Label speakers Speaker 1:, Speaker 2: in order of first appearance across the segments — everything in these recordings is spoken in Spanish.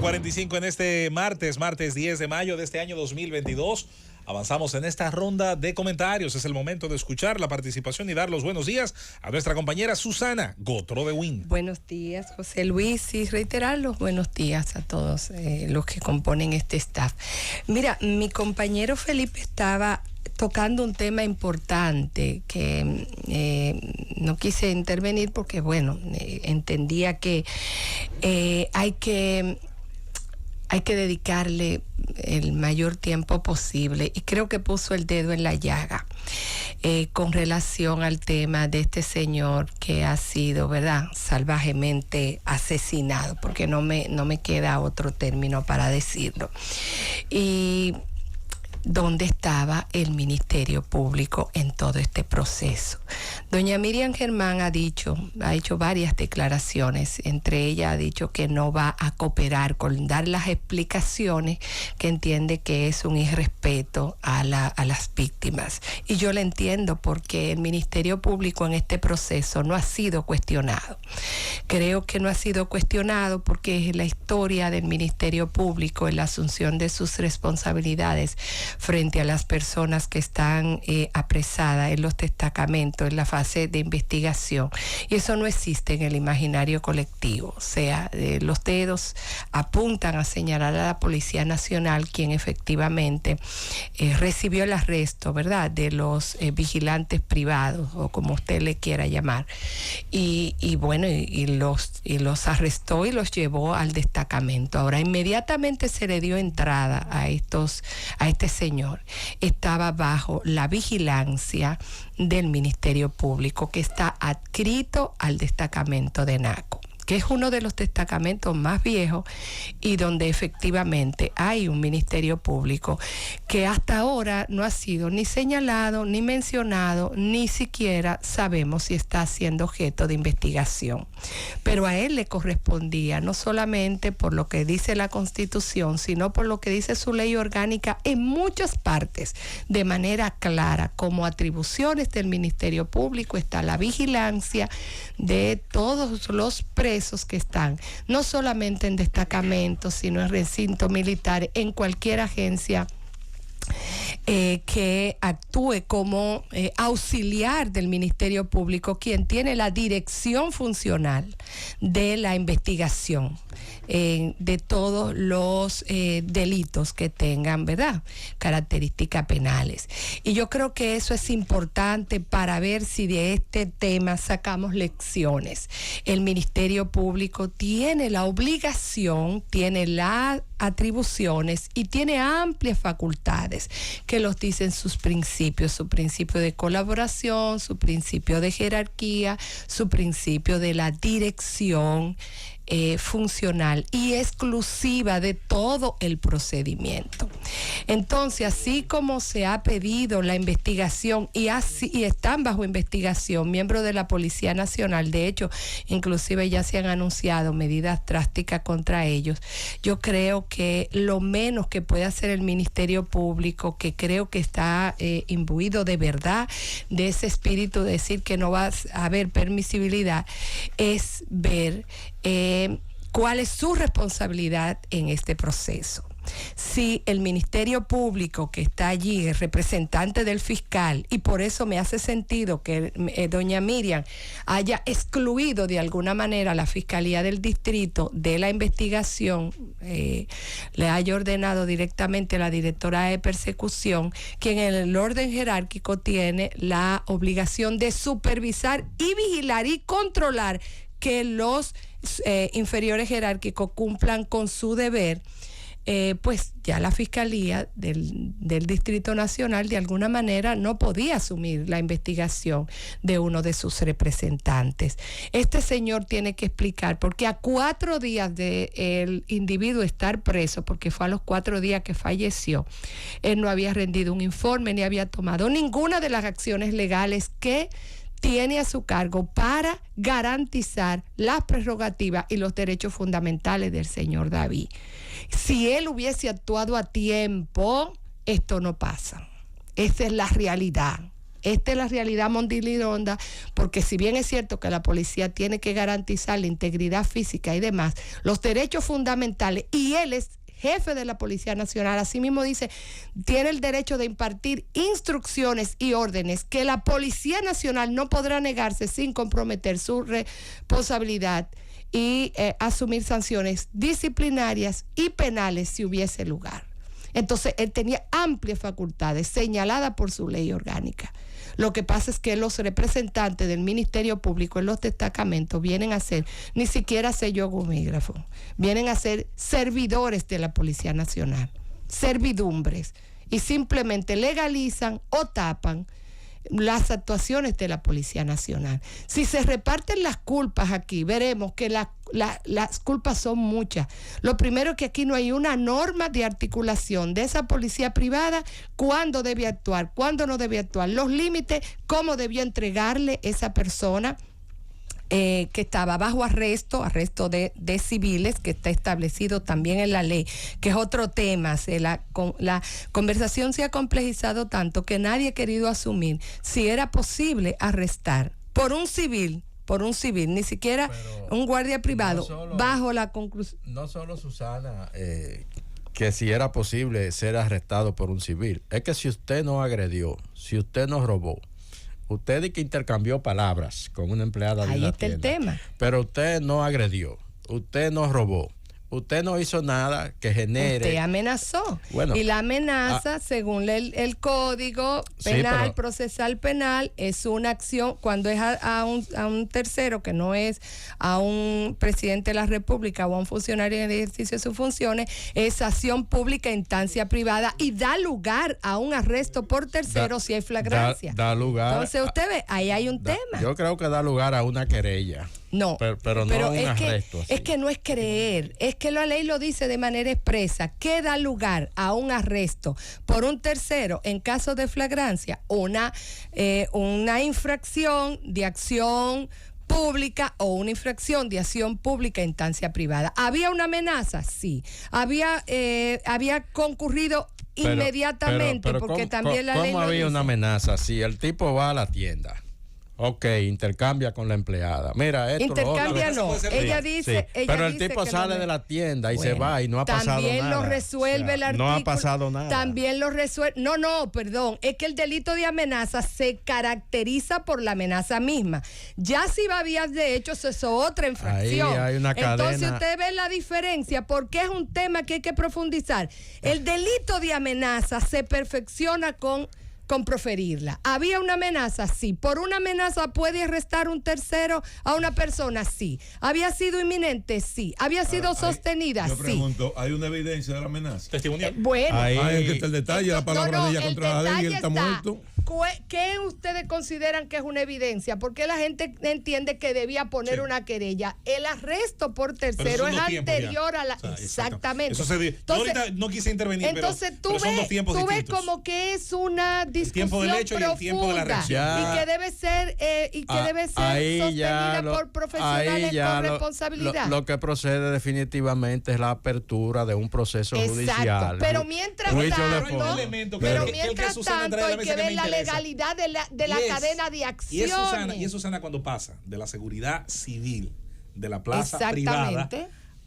Speaker 1: 8:45 en este martes 10 de mayo de este año 2022. Avanzamos en esta ronda de comentarios. Es el momento de escuchar la participación y dar los buenos días a nuestra compañera Susana Gotro de Win.
Speaker 2: Buenos días, José Luis, y reiterar los buenos días a todos los que componen este staff. Mira, mi compañero Felipe estaba tocando un tema importante que no quise intervenir porque, bueno, entendía que hay que dedicarle el mayor tiempo posible, y creo que puso el dedo en la llaga con relación al tema de este señor que ha sido, ¿verdad?, salvajemente asesinado, porque no me queda otro término para decirlo. Y ¿dónde estaba el Ministerio Público en todo este proceso? Doña Miriam Germán ha hecho varias declaraciones, entre ellas ha dicho que no va a cooperar con dar las explicaciones, que entiende que es un irrespeto a las víctimas. Y yo la entiendo, porque el Ministerio Público en este proceso no ha sido cuestionado. Creo que no ha sido cuestionado porque la historia del Ministerio Público en la asunción de sus responsabilidades frente a las personas que están apresadas en los destacamentos, en la fase de investigación. Y eso no existe en el imaginario colectivo. O sea, los dedos apuntan a señalar a la Policía Nacional, quien efectivamente recibió el arresto, ¿verdad?, de los vigilantes privados, o como usted le quiera llamar. Y los arrestó y los llevó al destacamento. Ahora, inmediatamente se le dio entrada a este señor. Estaba bajo la vigilancia del Ministerio Público, que está adscrito al destacamento de Naco, que es uno de los destacamentos más viejos y donde efectivamente hay un Ministerio Público que hasta ahora no ha sido ni señalado, ni mencionado, ni siquiera sabemos si está siendo objeto de investigación. Pero a él le correspondía, no solamente por lo que dice la Constitución, sino por lo que dice su ley orgánica en muchas partes, de manera clara, como atribuciones del Ministerio Público está la vigilancia de todos los presos que están, no solamente en destacamentos, sino en recinto militar, en cualquier agencia que actúe como auxiliar del Ministerio Público, quien tiene la dirección funcional de la investigación de todos los delitos que tengan, ¿verdad?, características penales. Y yo creo que eso es importante para ver si de este tema sacamos lecciones. El Ministerio Público tiene la obligación, tiene las atribuciones y tiene amplias facultades que los dicen sus principios, su principio de colaboración, su principio de jerarquía, su principio de la dirección funcional y exclusiva de todo el procedimiento. Entonces, así como se ha pedido la investigación y están bajo investigación miembros de la Policía Nacional, de hecho, inclusive ya se han anunciado medidas drásticas contra ellos, yo creo que lo menos que puede hacer el Ministerio Público, que creo que está imbuido de verdad de ese espíritu de decir que no va a haber permisibilidad, es ver cuál es su responsabilidad en este proceso. Si el Ministerio Público que está allí, el representante del fiscal, y por eso me hace sentido que doña Miriam haya excluido de alguna manera a la Fiscalía del Distrito de la investigación, le haya ordenado directamente a la directora de persecución, quien en el orden jerárquico tiene la obligación de supervisar y vigilar y controlar que los inferiores jerárquicos cumplan con su deber, pues ya la Fiscalía del Distrito Nacional de alguna manera no podía asumir la investigación de uno de sus representantes. Este señor tiene que explicar, porque a 4 días de el individuo estar preso, porque fue a los 4 días que falleció, él no había rendido un informe ni había tomado ninguna de las acciones legales que tiene a su cargo para garantizar las prerrogativas y los derechos fundamentales del señor David. Si él hubiese actuado a tiempo, esto no pasa. Esa es la realidad. esta es la realidad mondilidonda, porque si bien es cierto que la policía tiene que garantizar la integridad física y demás, los derechos fundamentales, y él es jefe de la Policía Nacional, asimismo dice, tiene el derecho de impartir instrucciones y órdenes que la Policía Nacional no podrá negarse sin comprometer su responsabilidad y asumir sanciones disciplinarias y penales si hubiese lugar. Entonces, él tenía amplias facultades señaladas por su ley orgánica. Lo que pasa es que los representantes del Ministerio Público en los destacamentos vienen a ser ni siquiera sello gumígrafo, vienen a ser servidores de la Policía Nacional, servidumbres, y simplemente legalizan o tapan las actuaciones de la Policía Nacional. Si se reparten las culpas aquí, veremos que las culpas son muchas. Lo primero es que aquí no hay una norma de articulación de esa policía privada, cuándo debe actuar, cuándo no debe actuar, los límites, cómo debió entregarle esa persona que estaba bajo arresto de civiles, que está establecido también en la ley, que es otro tema. La conversación se ha complejizado tanto que nadie ha querido asumir si era posible arrestar por un civil, ni siquiera un guardia privado, bajo la conclusión.
Speaker 3: No solo, Susana, que si era posible ser arrestado por un civil, es que si usted no agredió, si usted no robó, usted y que intercambió palabras con una empleada de la tienda. Ahí está el tema. Pero usted no agredió, usted no robó, usted no hizo nada que genere...
Speaker 2: Usted amenazó. Bueno, y la amenaza, según el Código Penal, sí, Procesal Penal, es una acción cuando es a un tercero, que no es a un presidente de la República o a un funcionario en el ejercicio de sus funciones, es acción pública, instancia privada, y da lugar a un arresto por tercero si hay flagrancia.
Speaker 3: Da lugar.
Speaker 2: Entonces usted ve, ahí hay un tema.
Speaker 3: Yo creo que da lugar a una querella.
Speaker 2: No,
Speaker 3: pero no un arresto.
Speaker 2: Es que no es creer, es que la ley lo dice de manera expresa, que da lugar a un arresto por un tercero en caso de flagrancia, una infracción de acción pública o una infracción de acción pública en instancia privada. ¿Había una amenaza? Sí. Había concurrido inmediatamente, porque también la ley
Speaker 3: ¿cómo había una amenaza? Si el tipo va a la tienda, ok, intercambia con la empleada. Mira, esto
Speaker 2: intercambia no. Ella dice,
Speaker 3: sí. Pero el tipo sale de la tienda y se va y no ha pasado nada.
Speaker 2: También lo resuelve el artículo.
Speaker 3: No ha pasado nada.
Speaker 2: También lo resuelve. No, perdón. Es que el delito de amenaza se caracteriza por la amenaza misma. Ya si va vías de hecho, eso es otra infracción.
Speaker 3: Ahí hay una cadena.
Speaker 2: Entonces usted ve la diferencia, porque es un tema que hay que profundizar. El delito de amenaza se perfecciona con proferirla. ¿Había una amenaza? Sí. ¿Por una amenaza puede arrestar un tercero a una persona? Sí. ¿Había sido inminente? Sí. ¿Había sido sostenida?
Speaker 4: Yo
Speaker 2: sí.
Speaker 4: pregunto, ¿hay una evidencia de la amenaza?
Speaker 1: Testimonial.
Speaker 2: Bueno.
Speaker 4: Ahí que está el detalle, la palabra de ella contra la ley y él está muerto.
Speaker 2: ¿Qué ustedes consideran que es una evidencia? Porque la gente entiende que debía poner una querella. El arresto por tercero es anterior a la... Exactamente.
Speaker 1: Eso entonces, yo ahorita no quise intervenir,
Speaker 2: entonces
Speaker 1: pero son dos tiempos
Speaker 2: distintos.
Speaker 1: Tú ves
Speaker 2: como que es una discusión
Speaker 1: el tiempo del hecho
Speaker 2: profunda,
Speaker 1: y el tiempo de la reacción.
Speaker 2: Y que debe ser, sostenida por profesionales con responsabilidad.
Speaker 3: Lo que procede definitivamente es la apertura de un proceso judicial.
Speaker 2: Pero mientras tanto hay que ver la legalidad de la cadena de acciones.
Speaker 1: Y es Susana cuando pasa de la seguridad civil de la plaza privada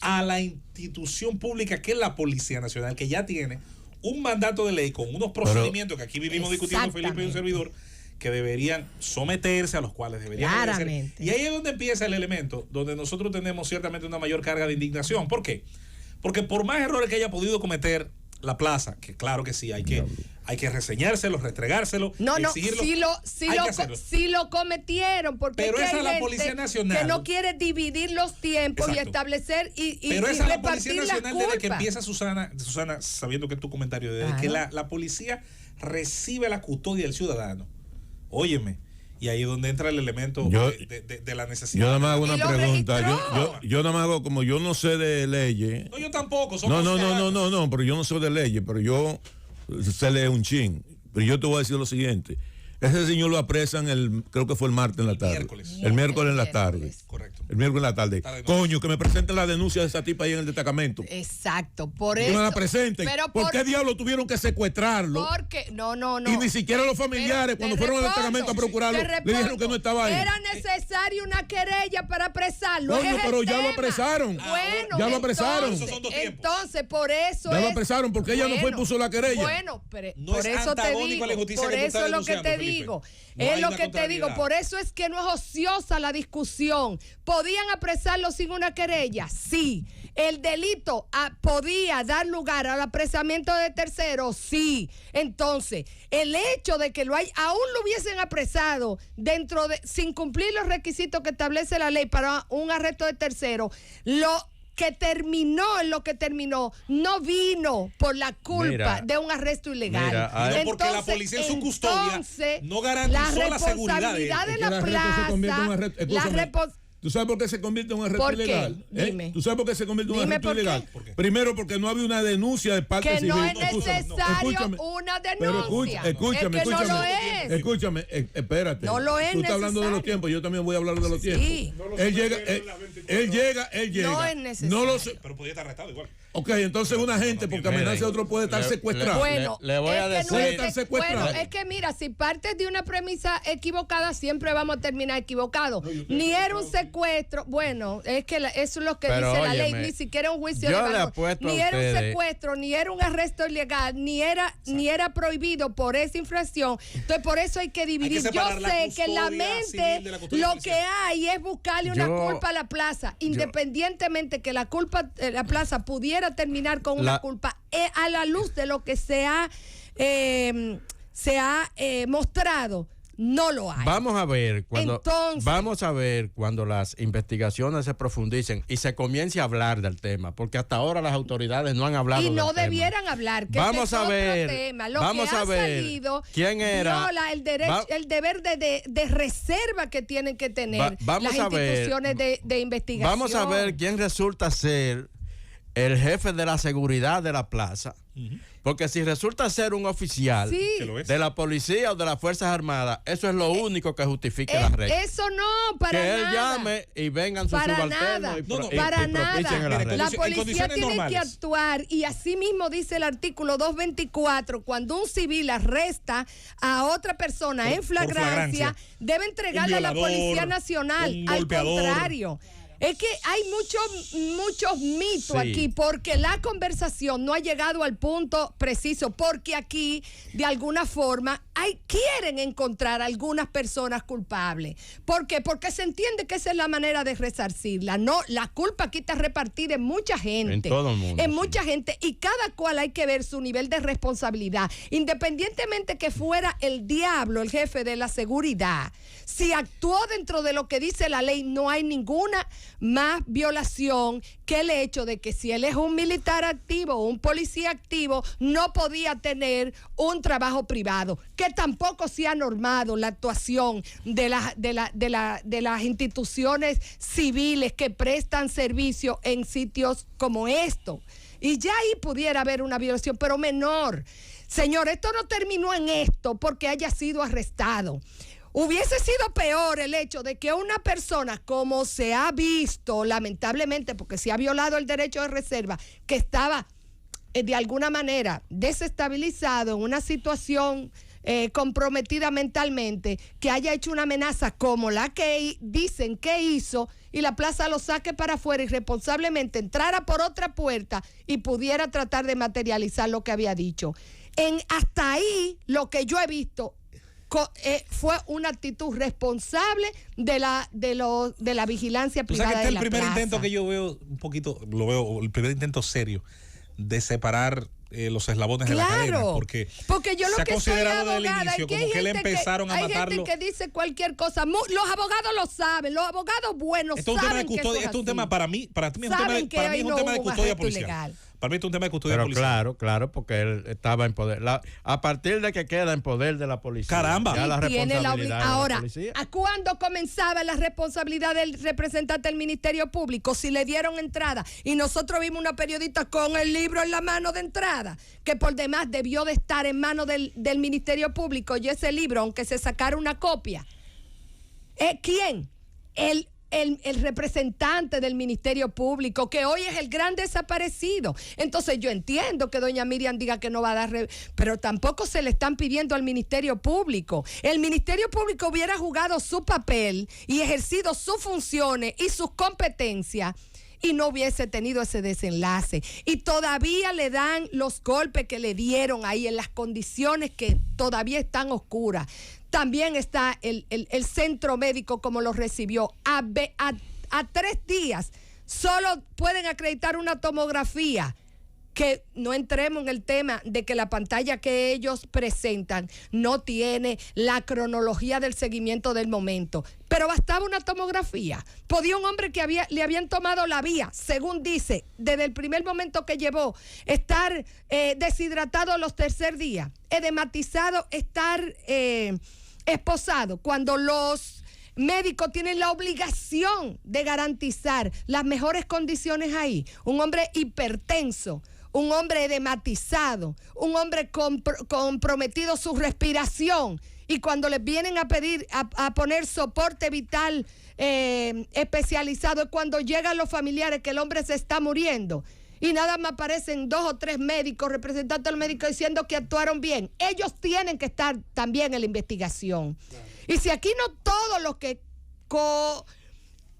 Speaker 1: a la institución pública que es la Policía Nacional, que ya tiene un mandato de ley con unos procedimientos que aquí vivimos discutiendo Felipe y un servidor, que deberían someterse, a los cuales deberían obedecer. Y ahí es donde empieza el elemento donde nosotros tenemos ciertamente una mayor carga de indignación. ¿Por qué? Porque por más errores que haya podido cometer la plaza, que claro que sí, hay que reseñárselo, restregárselo, exigirlo.
Speaker 2: Sí lo cometieron, porque
Speaker 1: pero esa es la Policía Nacional
Speaker 2: que no quiere dividir los tiempos. Exacto. Y establecer
Speaker 1: pero esa
Speaker 2: es
Speaker 1: la Policía Nacional desde que empieza Susana, sabiendo que es tu comentario, desde que la policía recibe la custodia del ciudadano. Óyeme. Y ahí es donde entra el elemento de la necesidad.
Speaker 4: Yo nada más hago una pregunta. Yo nada más hago, como yo no sé de leyes.
Speaker 1: No, yo tampoco.
Speaker 4: No, pero yo no sé de leyes, pero yo sé leer un chin. Pero yo te voy a decir lo siguiente. Ese señor lo apresan creo que fue el martes en la tarde. El miércoles en la tarde.
Speaker 1: Correcto.
Speaker 4: El miércoles en la tarde. Coño, que me presenten la denuncia de esa tipa ahí en el destacamento.
Speaker 2: Exacto, por
Speaker 4: Que
Speaker 2: eso.
Speaker 4: me la presenten. ¿Por qué diablos tuvieron que secuestrarlo?
Speaker 2: Porque, no.
Speaker 4: Y ni siquiera los familiares, cuando fueron al destacamento a procurarlo, le dijeron que no estaba ahí.
Speaker 2: Era necesaria una querella para apresarlo.
Speaker 4: Coño, pero ya lo apresaron.
Speaker 2: Bueno,
Speaker 4: ya lo apresaron.
Speaker 2: Entonces, por eso.
Speaker 4: Ya lo apresaron, porque ella no fue y puso la querella.
Speaker 2: Bueno, pero
Speaker 1: no
Speaker 2: por
Speaker 1: es
Speaker 2: eso te
Speaker 1: antagónico
Speaker 2: digo.
Speaker 1: a la justicia
Speaker 2: Por
Speaker 1: que tú
Speaker 2: eso
Speaker 1: estás
Speaker 2: es lo que te
Speaker 1: denunciando,
Speaker 2: digo.
Speaker 1: No
Speaker 2: Es
Speaker 1: hay
Speaker 2: lo
Speaker 1: una
Speaker 2: que te digo.
Speaker 1: contrariedad.
Speaker 2: Por eso es que no es ociosa la discusión. ¿Podían apresarlo sin una querella? Sí. ¿El delito podía dar lugar al apresamiento de terceros? Sí. Entonces, el hecho de que aún lo hubiesen apresado sin cumplir los requisitos que establece la ley para un arresto de tercero, lo que terminó no vino por la culpa de un arresto ilegal.
Speaker 1: Sino porque la policía en su custodia no garantizó la seguridad
Speaker 2: de la plaza.
Speaker 4: ¿Tú sabes por qué se convierte en un arresto ilegal?
Speaker 2: Dime.
Speaker 4: ¿Tú sabes por qué se convierte en un arresto ilegal? Primero, porque no había una denuncia de parte civil.
Speaker 2: Que no es necesario una denuncia.
Speaker 4: Escúchame.
Speaker 2: Es que no lo es.
Speaker 4: Escúchame, espérate.
Speaker 2: No lo es.
Speaker 4: Tú estás hablando de los tiempos, yo también voy a hablar de los tiempos.
Speaker 2: Sí.
Speaker 4: Él llega.
Speaker 2: No es necesario.
Speaker 4: No lo
Speaker 1: pero podía estar arrestado igual.
Speaker 4: Ok, entonces una gente, porque amenaza a otro, puede estar secuestrado.
Speaker 2: Bueno,
Speaker 3: le voy a decir.
Speaker 4: Puede estar secuestrado.
Speaker 2: Bueno, es que mira, si partes de una premisa equivocada, siempre vamos a terminar equivocados. Ni era un secuestro. Bueno, es que eso es lo que dice la ley. Ni siquiera un juicio de valor. Ni era un secuestro, ni era un arresto ilegal, ni era prohibido por esa infracción. Entonces, por eso hay que dividir. Yo sé que en la mente lo que hay es buscarle una culpa a la plaza, independientemente que la plaza pudiera terminar con una culpa a la luz de lo que se ha mostrado. No lo hay.
Speaker 3: Vamos a ver cuando las investigaciones se profundicen y se comience a hablar del tema, porque hasta ahora las autoridades no han hablado del tema.
Speaker 2: Y no debieran hablar, que
Speaker 3: vamos a ver,
Speaker 2: otro tema. Lo
Speaker 3: vamos
Speaker 2: que
Speaker 3: a ver
Speaker 2: salido
Speaker 3: quién era
Speaker 2: el deber de reserva que tienen que tener las instituciones de investigación.
Speaker 3: Vamos a ver quién resulta ser el jefe de la seguridad de la plaza. Porque si resulta ser un oficial de la policía o de las Fuerzas Armadas, eso es lo único que justifique la regla.
Speaker 2: Eso no, para nada.
Speaker 3: Que él llame y vengan sus subalternos y propicien el arresto.
Speaker 2: La policía tiene que actuar, y así mismo dice el artículo 224, cuando un civil arresta a otra persona en flagrancia, debe entregarle a la Policía Nacional. Al contrario. Es que hay muchos mitos aquí, porque la conversación no ha llegado al punto preciso, porque aquí, de alguna forma, quieren encontrar a algunas personas culpables. ¿Por qué? Porque se entiende que esa es la manera de resarcirla. No, la culpa aquí está repartida en mucha gente.
Speaker 3: En todo el mundo.
Speaker 2: En mucha gente, y cada cual hay que ver su nivel de responsabilidad. Independientemente que fuera el diablo el jefe de la seguridad, si actuó dentro de lo que dice la ley, no hay ninguna más violación que el hecho de que si él es un militar activo o un policía activo, no podía tener un trabajo privado, que tampoco se ha normado la actuación de las instituciones civiles que prestan servicio en sitios como esto. Y ya ahí pudiera haber una violación, pero menor. Señor, esto no terminó en esto porque haya sido arrestado. Hubiese sido peor el hecho de que una persona, como se ha visto, lamentablemente, porque se ha violado el derecho de reserva, que estaba de alguna manera desestabilizado en una situación comprometida mentalmente, que haya hecho una amenaza como la que dicen que hizo, y la plaza lo saque para afuera y responsablemente entrara por otra puerta y pudiera tratar de materializar lo que había dicho. Hasta ahí, lo que yo he visto fue una actitud responsable de la vigilancia privada.
Speaker 1: O sea, que
Speaker 2: de la
Speaker 1: el primer
Speaker 2: plaza.
Speaker 1: intento que yo veo el primer intento serio de separar los eslabones de la cadena, porque yo lo que soy abogada, desde el inicio como que le empezaron a matarlo.
Speaker 2: Hay gente que dice cualquier cosa. Los abogados lo saben, los abogados buenos saben que eso es
Speaker 1: esto es un tema para mí es un tema de custodia policial. Para mí es un tema de custodia policial.
Speaker 3: Claro, porque él estaba en poder. A partir de que queda en poder de la policía.
Speaker 1: Caramba.
Speaker 3: Ya la responsabilidad
Speaker 2: ahora,
Speaker 3: de la policía.
Speaker 2: ¿a cuándo comenzaba la responsabilidad del representante del Ministerio Público? Si le dieron entrada. Y nosotros vimos una periodista con el libro en la mano de entrada, que por demás debió de estar en manos del Ministerio Público, y ese libro, aunque se sacara una copia. ¿Quién? El el representante del Ministerio Público, que hoy es el gran desaparecido. Entonces yo entiendo que doña Miriam diga que no va a dar, pero tampoco se le están pidiendo al Ministerio Público. El Ministerio Público hubiera jugado su papel y ejercido sus funciones y sus competencias y no hubiese tenido ese desenlace. Y todavía le dan los golpes que le dieron ahí en las condiciones que todavía están oscuras. También está el centro médico como lo recibió. A 3 días solo pueden acreditar una tomografía. Que no entremos en el tema de que la pantalla que ellos presentan no tiene la cronología del seguimiento del momento. Pero bastaba una tomografía. Podía un hombre que le habían tomado la vía, según dice, desde el primer momento que llevó, estar deshidratado los 3er días, edematizado, estar esposado, cuando los médicos tienen la obligación de garantizar las mejores condiciones ahí. Un hombre hipertenso, un hombre edematizado, un hombre comprometido su respiración, y cuando les vienen a pedir a poner soporte vital especializado, es cuando llegan los familiares que el hombre se está muriendo y nada más aparecen 2 o 3 médicos, representantes del médico, diciendo que actuaron bien. Ellos tienen que estar también en la investigación. Claro. Y si aquí no todos los que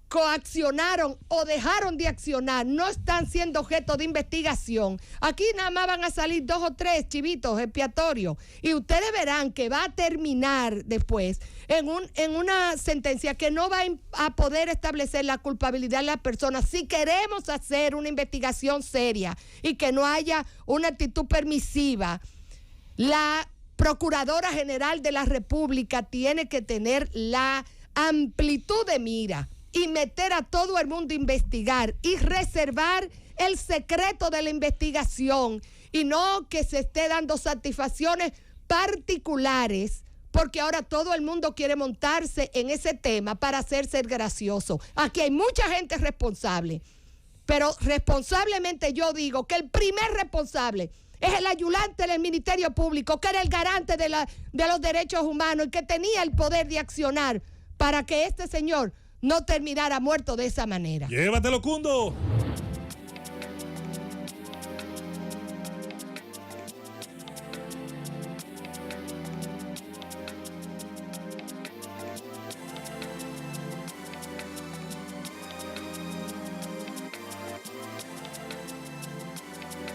Speaker 2: coaccionaron o dejaron de accionar no están siendo objeto de investigación, aquí nada más van a salir 2 o 3 chivitos expiatorios, y ustedes verán que va a terminar después en una sentencia que no va a poder establecer la culpabilidad de las personas. Si queremos hacer una investigación seria y que no haya una actitud permisiva, la Procuradora General de la República tiene que tener la amplitud de mira y meter a todo el mundo a investigar y reservar el secreto de la investigación, y no que se esté dando satisfacciones particulares, porque ahora todo el mundo quiere montarse en ese tema para hacerse el gracioso. Aquí hay mucha gente responsable, pero responsablemente yo digo que el primer responsable es el ayudante del Ministerio Público, que era el garante de los derechos humanos y que tenía el poder de accionar para que este señor no terminara muerto de esa manera.
Speaker 1: Llévatelo, Cundo.